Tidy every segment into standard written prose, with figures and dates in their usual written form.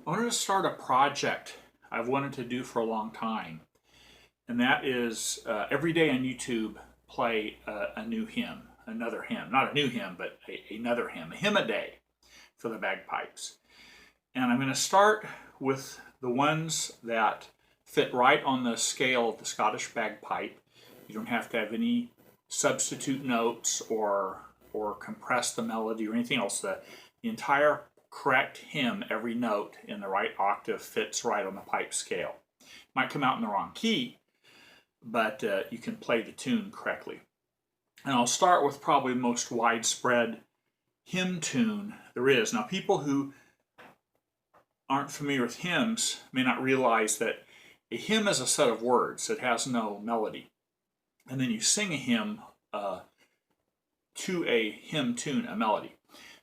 I wanted to start a project I've wanted to do for a long time, and that is every day on YouTube play a new hymn, another hymn, not a new hymn, but another hymn, a hymn a day for the bagpipes. And I'm going to start with the ones that fit right on the scale of the Scottish bagpipe. You don't have to have any substitute notes or compress the melody or anything else. The entire correct hymn, every note in the right octave fits right on the pipe scale. Might come out in the wrong key, but you can play the tune correctly. And I'll start with probably the most widespread hymn tune there is. Now, people who aren't familiar with hymns may not realize that a hymn is a set of words that has no melody. And then you sing a hymn to a hymn tune, a melody.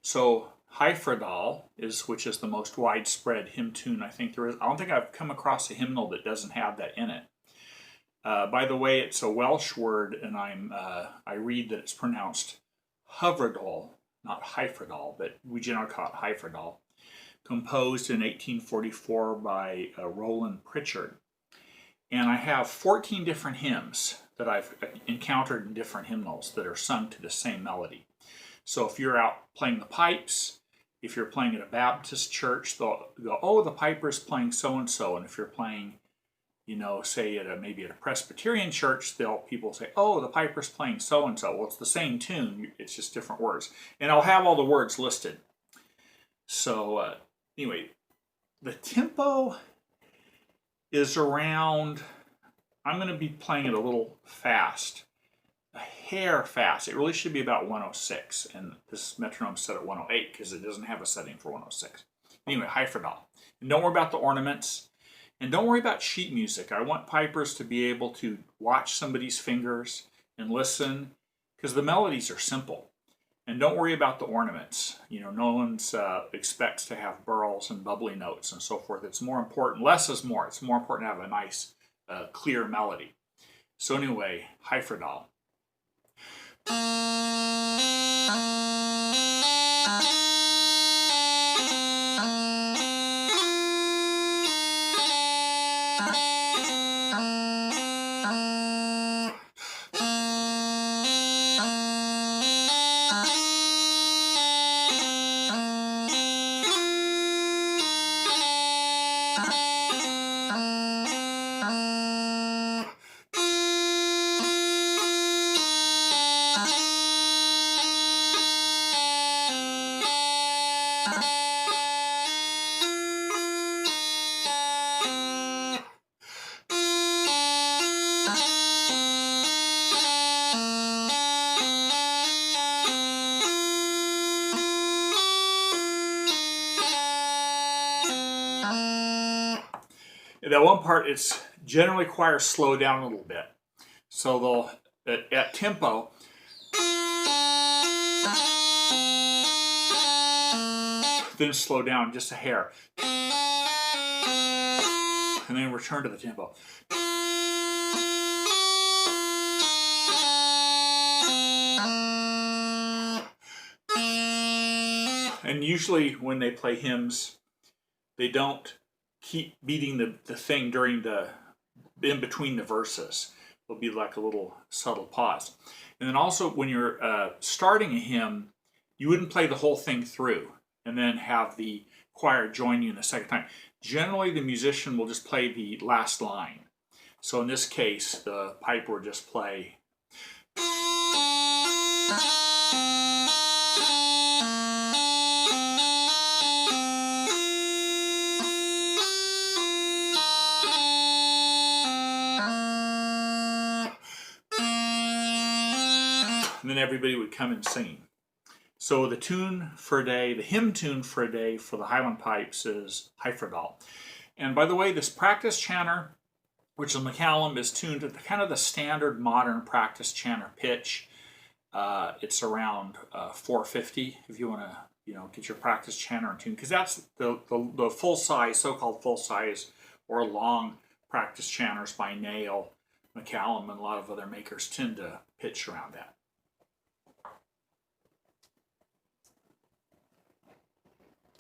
So HYFRYDOL which is the most widespread hymn tune I think there is. I don't think I've come across a hymnal that doesn't have that in it. By the way, it's a Welsh word, and I read that it's pronounced HYFRYDOL, not HYFRYDOL, but we generally call it HYFRYDOL. Composed in 1844 by Roland Pritchard. And I have 14 different hymns that I've encountered in different hymnals that are sung to the same melody. So if you're out playing the pipes, if you're playing at a Baptist church, they'll go, oh, the piper's playing so-and-so. And if you're playing, you know, say maybe at a Presbyterian church, people say, oh, the piper's playing so-and-so. Well, it's the same tune, it's just different words. And I'll have all the words listed. So anyway, the tempo is around, I'm going to be playing it a little fast, a hair fast. It really should be about 106, and this metronome's set at 108 because it doesn't have a setting for 106. Anyway, HYFRYDOL. And don't worry about the ornaments, and don't worry about sheet music. I want pipers to be able to watch somebody's fingers and listen, because the melodies are simple. And don't worry about the ornaments. You know, no one expects to have burls and bubbly notes and so forth. It's more important, less is more. It's more important to have a nice, clear melody. So anyway, HYFRYDOL. That one part is generally choirs slow down a little bit. So they'll, at tempo, then slow down just a hair. And then return to the tempo. And usually when they play hymns, they don't keep beating the thing in between the verses. There'll be like a little subtle pause. And then also when you're starting a hymn, you wouldn't play the whole thing through and then have the choir join you in the second time. Generally, the musician will just play the last line. So in this case, the piper will just play. And then everybody would come and sing. So the tune for a day, the hymn tune for a day for the Highland pipes is HYFRYDOL. And by the way, this practice chanter, which is McCallum, is tuned to kind of the standard modern practice chanter pitch. It's around 450 if you want to, get your practice chanter in tune, because that's the full size, so-called full size or long practice chanters by Nail, McCallum, and a lot of other makers tend to pitch around that.